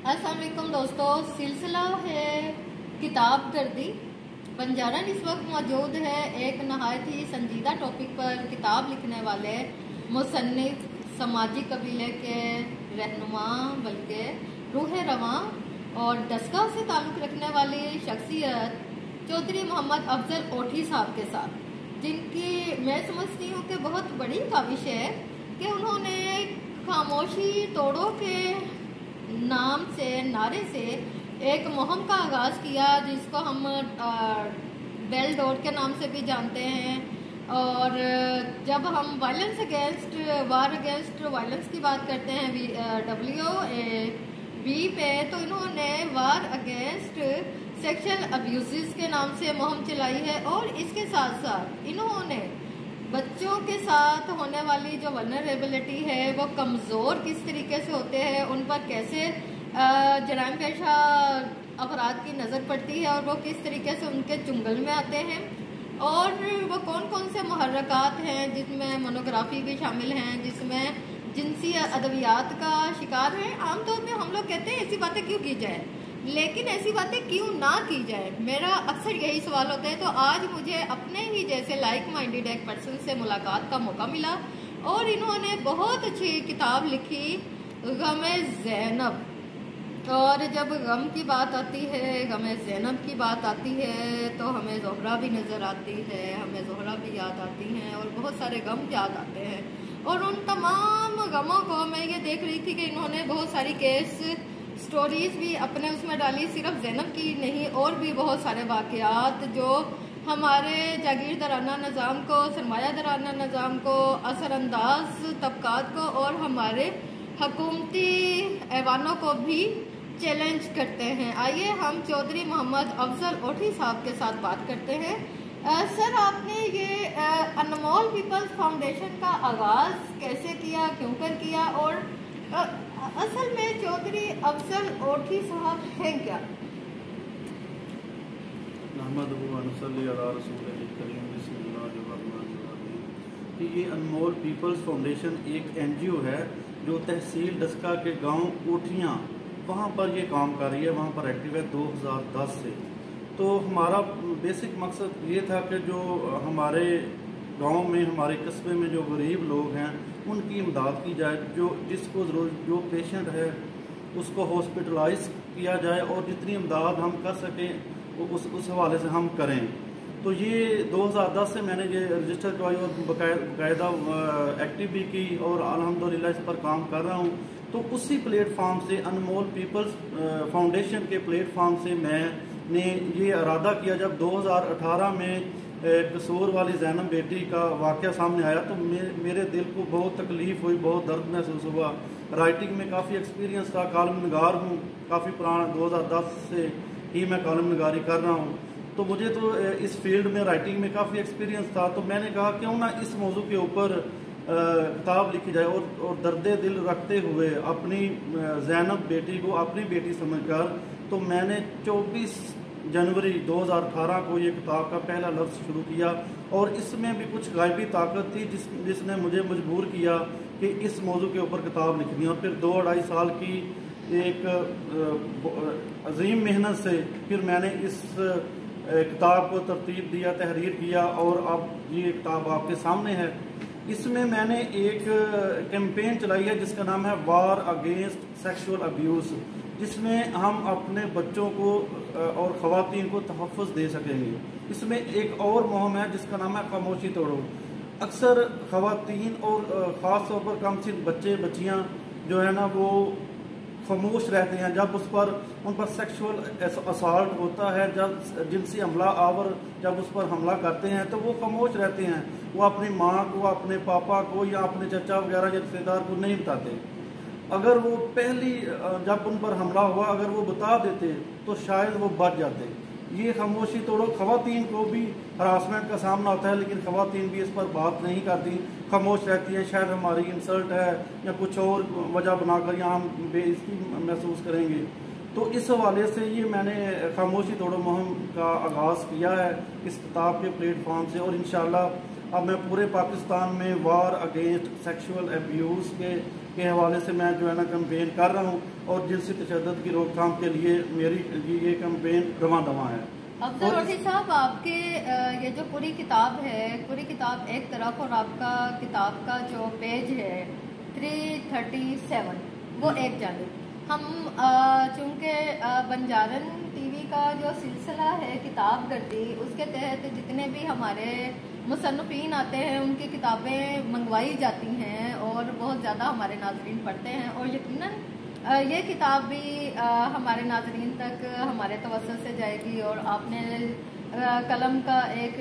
अस्सलाम वालेकुम दोस्तों, सिलसिला है किताब गर्दी। बंजारन इस वक्त मौजूद है एक नहायत ही संजीदा टॉपिक पर किताब लिखने वाले मुसन्निफ, समाजी कबीले के रहनुमा, बल्कि रूह रवां और डस्का से ताल्लुक़ रखने वाली शख्सियत चौधरी मोहम्मद अफजल ओठी साहब के साथ, जिनकी मैं समझती हूँ कि बहुत बड़ी काविश है कि उन्होंने खामोशी तोड़ो के नाम से, नारे से एक मुहिम का आगाज़ किया, जिसको हम बेल डोर के नाम से भी जानते हैं। और जब हम वायलेंस अगेंस्ट, वार अगेंस्ट वायलेंस की बात करते हैं WAV पे, तो इन्होंने वार अगेंस्ट सेक्शुअल अब्यूज़ के नाम से मुहिम चलाई है। और इसके साथ साथ इन्होंने बच्चों के साथ होने वाली जो वल्नरेबिलिटी है, वो कमज़ोर किस तरीके से होते हैं, उन पर कैसे जराइम पेशा अफराद की नज़र पड़ती है और वो किस तरीके से उनके चुंगल में आते हैं, और वो कौन कौन से मुहर्रकात हैं जिसमें मोनोग्राफी भी शामिल हैं, जिसमें जिनसी अदवियात का शिकार है। आमतौर पे हम लोग कहते हैं ऐसी बातें क्यों की जाए, लेकिन ऐसी बातें क्यों ना की जाए, मेरा अक्सर यही सवाल होता है। तो आज मुझे अपने ही जैसे लाइक माइंडेड एक पर्सन से मुलाकात का मौका मिला और इन्होंने बहुत अच्छी किताब लिखी, गमे ज़ैनब। और जब गम की बात आती है, गमे ज़ैनब की बात आती है, तो हमें ज़ोहरा भी नज़र आती है, हमें ज़ोहरा भी याद आती हैं और बहुत सारे गम याद आते हैं। और उन तमाम गमों को मैं ये देख रही थी कि इन्होंने बहुत सारी केस स्टोरीज भी अपने उसमें डाली, सिर्फ ज़ैनब की नहीं, और भी बहुत सारे वाक़यात जो हमारे जागीरदाराना निज़ाम को, सरमायादाराना निज़ाम को, असरअंदाज तबकात को और हमारे हकूमती ऐवानों को भी चैलेंज करते हैं। आइए हम चौधरी मोहम्मद अफजल ओठी साहब के साथ बात करते हैं। सर, आपने ये अनमोल पीपल्स फाउंडेशन का आगाज़ कैसे किया, क्यों कर किया, और असल में चौधरी अफजल ओठी साहब हैं क्या? ये अनमोल पीपल्स फाउंडेशन एक NGO है जो तहसील डस्का के गांव ओठियाँ, वहाँ पर ये काम कर रही है, वहाँ पर एक्टिव है 2010 से। तो हमारा बेसिक मकसद ये था कि जो हमारे गांव में, हमारे कस्बे में जो गरीब लोग हैं उनकी इमदाद की जाए, जिसको जो पेशेंट है उसको हॉस्पिटलाइज किया जाए और जितनी इमदाद हम कर सकें उस हवाले से हम करें। तो ये 2010 से मैंने ये रजिस्टर करवाई और बाकायदा एक्टिव भी की और अल्हम्दुलिल्लाह इस पर काम कर रहा हूँ। तो उसी प्लेटफॉर्म से, अनमोल पीपल्स फाउंडेशन के प्लेटफॉर्म से मैंने ये इरादा किया, जब 2018 में कसूर वाली ज़ैनब बेटी का वाक़या सामने आया तो मेरे दिल को बहुत तकलीफ़ हुई, बहुत दर्द महसूस हुआ। राइटिंग में काफ़ी एक्सपीरियंस था, कॉलम निगार हूँ, काफ़ी पुराना 2010 से ही मैं कॉलम निगारी कर रहा हूँ। तो मुझे तो इस फील्ड में राइटिंग में काफ़ी एक्सपीरियंस था। तो मैंने कहा क्यों ना इस मौजू के ऊपर किताब लिखी जाए और दर्द दिल रखते हुए अपनी ज़ैनब बेटी को अपनी बेटी समझकर, तो मैंने 24 जनवरी 2018 को ये किताब का पहला लफ्ज़ शुरू किया। और इसमें भी कुछ गायबी ताकत थी जिसने मुझे मजबूर किया कि इस मौजू के ऊपर किताब लिखनी है। और फिर 2-2.5 साल की एक अजीम मेहनत से फिर मैंने इस किताब को तरतीब दिया, तहरीर किया और अब ये किताब आपके सामने है। इसमें मैंने एक कैंपेन चलाई है जिसका नाम है वार अगेंस्ट सेक्सुअल अब्यूज़, जिसमें हम अपने बच्चों को और ख़वातीन को तहफ़्फ़ुज़ दे सकेंगे। इसमें एक और मुहिम है जिसका नाम है खामोशी तोड़ो। अक्सर ख़वातीन और ख़ास तौर पर कम सिन बच्चे बच्चियाँ जो है ना, वो खामोश रहते हैं जब उन पर सेक्सुअल असॉल्ट होता है, जब जिनसी हमला आवर जब उस पर हमला करते हैं तो वो खामोश रहते हैं। वो अपनी माँ को, अपने पापा को या अपने चचा वगैरह या रिश्तेदार को नहीं बताते। अगर वो पहली जब उन पर हमला हुआ अगर वो बता देते तो शायद वो बच जाते। ये खामोशी तोड़ो, ख़वातीन को भी हरासमेंट का सामना होता है, लेकिन ख़वातीन भी इस पर बात नहीं करती, खामोश रहती है। शायद हमारी इंसल्ट है या कुछ और वजह बनाकर यहाँ हम बेइज्जती महसूस करेंगे। तो इस हवाले से ये मैंने खामोशी तोड़ो मुहिम का आगाज़ किया है इस किताब के प्लेटफॉर्म से। और इंशाअल्लाह अब मैं पूरे पाकिस्तान में वार अगेंस्ट सेक्सुअल अब्यूज़ के के हवाले से मैं जो है ना कैंपेन कर रहा हूँ, और जिनसी तशद्दुद की रोकथाम के लिए मेरी ये कैंपेन रवां दवां है। अफजल रोटी साहब, आपके ये जो पूरी किताब है, पूरी किताब एक तरफ, और आपका किताब का जो पेज है 337 वो एक जानिब। हम चूँकि बंजारन टीवी का जो सिलसिला है किताब गर्दी, उसके तहत जितने भी हमारे मुसन्निफ़ीन आते हैं उनकी किताबें मंगवाई जाती हैं और बहुत ज़्यादा हमारे नाज़रीन पढ़ते हैं, और यकीनन ये किताब भी हमारे नाज़रीन तक हमारे तवज्जुह से जाएगी। और आपने कलम का एक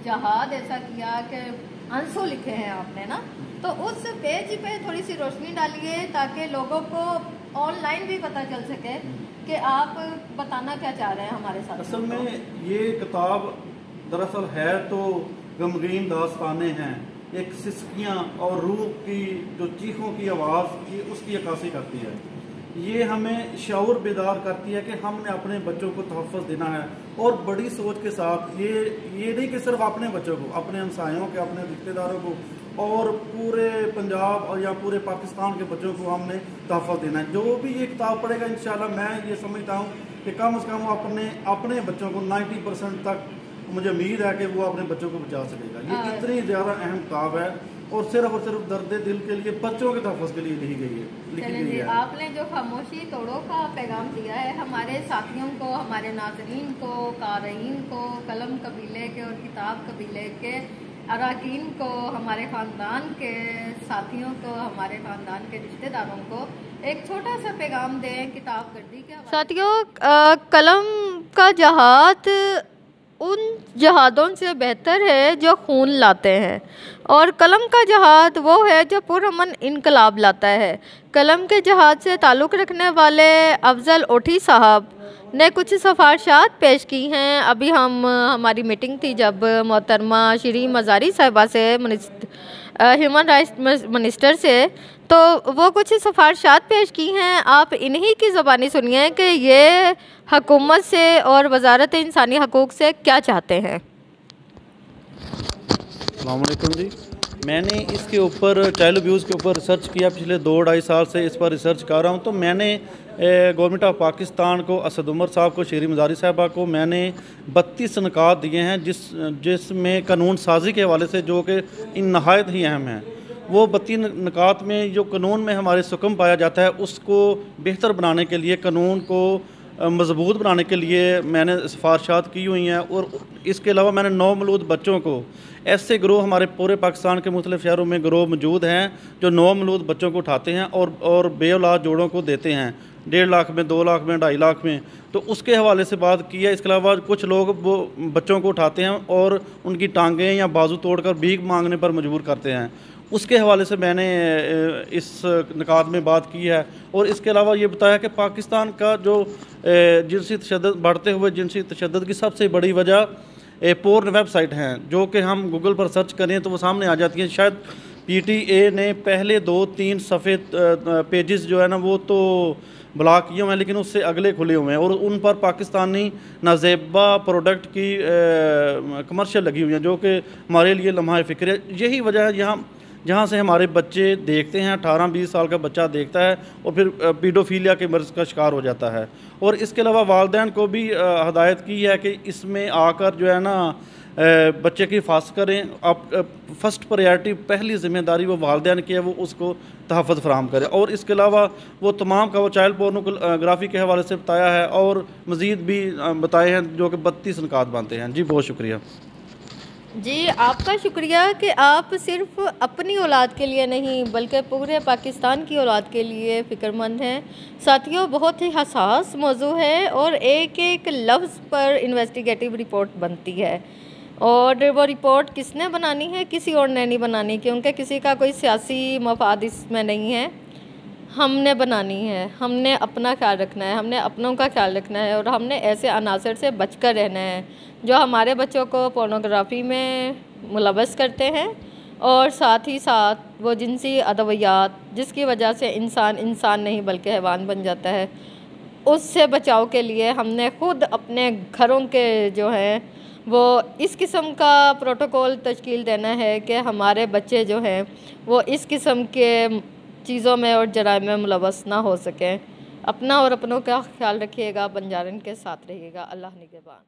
जहाद ऐसा किया कि आंसू लिखे हैं आपने ना, तो उस पेज पे थोड़ी सी रोशनी डालिए ताकि लोगों को ऑनलाइन भी पता चल सके कि आप बताना क्या चाह रहे हैं हमारे साथ। असल में ये किताब दरअसल है तो गमगीन दास्तानें हैं, एक सिसकियाँ और रूह की जो चीखों की आवाज़ ये उसकी अक्कासी करती है। ये हमें शऊर बेदार करती है कि हमने अपने बच्चों को तहफ़्फ़ुज़ देना है, और बड़ी सोच के साथ ये नहीं कि सिर्फ अपने बच्चों को, अपने हमसायों के, अपने रिश्तेदारों को और पूरे पंजाब और या पूरे पाकिस्तान के बच्चों को हमने तहफ़्फ़ुज़ देना है। जो भी ये किताब पढ़ेगा इंशाल्लाह मैं ये समझता हूँ कि कम से कम अपने बच्चों को 90% तक मुझे उम्मीद है कि वो अपने बच्चों को बचा सकेगा। ये इतनी ज़्यादा अहम किताब है और सिर्फ दर्द दिल के लिए, बच्चों के तहफ़्फ़ुज़ के लिए लिखी गई है। आपने जो खामोशी तोड़ो का पैगाम दिया है हमारे साथियों को, हमारे नाज़रीन को, क़ारीन को, कलम कबीले के और किताब कबीले के अरकान को, हमारे ख़ानदान के साथियों को, हमारे ख़ानदान के रिश्तेदारों को एक छोटा सा पैगाम दें किताब गर्दी के। साथियों, कलम का जहाद उन जहादों से बेहतर है जो खून लाते हैं, और कलम का जहाद वो है जो पुरअमन इनकलाब लाता है। कलम के जहाद से ताल्लुक़ रखने वाले अफजल ओठी साहब ने कुछ सिफारिशात पेश की हैं। अभी हमारी मीटिंग थी जब मोहतरमा श्री मज़ारी साहिबा से ह्यूमन राइट्स मिनिस्टर से, तो वो कुछ सिफारिशात पेश की हैं। आप इन्हीं की ज़बानी सुनिए कि ये हुकूमत से और वजारत इंसानी हकूक़ से क्या चाहते हैं। अस्सलाम वालेकुम जी, मैंने इसके ऊपर चाइल्ड अब्यूज़ के ऊपर रिसर्च किया, पिछले 2-2.5 साल से इस पर रिसर्च कर रहा हूँ। तो मैंने गवर्नमेंट ऑफ पाकिस्तान को, असद उमर साहब को, शेरी मज़ारी साहबा को मैंने 32 निकात दिए हैं जिसमें कानून साजी के हवाले से, जो कि इन नहायत ही अहम हैं। वो 32 निकात में जो कानून में हमारे सुकम पाया जाता है उसको बेहतर बनाने के लिए, कानून को मजबूत बनाने के लिए मैंने सिफारिशात की हुई हैं। और इसके अलावा मैंने नौमौलूद बच्चों को, ऐसे गिरोह हमारे पूरे पाकिस्तान के मुख्तलिफ शहरों में गिरोह मौजूद हैं जो नौमौलूद बच्चों को उठाते हैं और बेऔलाद जोड़ों को देते हैं, 1.5 लाख में, 2 लाख में, 2.5 लाख में। तो उसके हवाले से बात की है। इसके अलावा कुछ लोग वो बच्चों को उठाते हैं और उनकी टांगें या बाजू तोड़कर भीख मांगने पर मजबूर करते हैं, उसके हवाले से मैंने इस निकात में बात की है। और इसके अलावा ये बताया कि पाकिस्तान का जो जिनसी तशद्दुद, बढ़ते हुए जिनसी तशद्दुद की सबसे बड़ी वजह पोर्न वेबसाइट हैं, जो कि हम गूगल पर सर्च करें तो वो सामने आ जाती हैं। शायद PTA ने पहले 2-3 सफ़े पेजेस जो है ना वो तो ब्लॉक किए हुए हैं, लेकिन उससे अगले खुले हुए हैं और उन पर पाकिस्तानी नाजेबा प्रोडक्ट की कमर्शियल लगी हुई हैं, जो कि हमारे लिए लम्हा फ़िक्र है। यही वजह है जहाँ से हमारे बच्चे देखते हैं, 18-20 साल का बच्चा देखता है और फिर पीडोफीलिया के मर्ज़ का शिकार हो जाता है। और इसके अलावा वालिदैन को भी हदायत की है कि इसमें आकर जो है ना बच्चे की हिफाजत करें। आप फ़र्स्ट प्रायोरिटी, पहली ज़िम्मेदारी वो वालिदैन की है, वो उसको तहफ़्फ़ुज़ फ़राहम करें। और इसके अलावा वो तमाम का वो चाइल्ड पोर्नोग्राफी के हवाले से बताया है और मज़ीद भी बताए हैं, जो कि 32 निकात बनते हैं। जी बहुत शुक्रिया। जी आपका शुक्रिया कि आप सिर्फ अपनी औलाद के लिए नहीं बल्कि पूरे पाकिस्तान की औलाद के लिए फ़िक्रमंद हैं। साथियों, बहुत ही हसास मौजू है और एक एक लफ्ज़ पर इन्वेस्टिगेटिव रिपोर्ट बनती है, और वो रिपोर्ट किसने बनानी है? किसी और ने नहीं बनानी, क्योंकि किसी का कोई सियासी मफाद इसमें नहीं है। हमने बनानी है, हमने अपना ख्याल रखना है, हमने अपनों का ख्याल रखना है, और हमने ऐसे अनासर से बचकर रहना है जो हमारे बच्चों को पोर्नोग्राफी में मुलव्वस करते हैं, और साथ ही साथ वो जिनसी अदवियात जिसकी वजह से इंसान नहीं बल्कि हैवान बन जाता है, उससे बचाव के लिए हमने ख़ुद अपने घरों के जो हैं वो इस किस्म का प्रोटोकॉल तश्कील देना है कि हमारे बच्चे जो हैं वो इस किस्म के चीज़ों में और जराइम में मुलवस ना हो सकें। अपना और अपनों का ख्याल रखिएगा, बंजारन के साथ रहिएगा। अल्लाह निगहबान।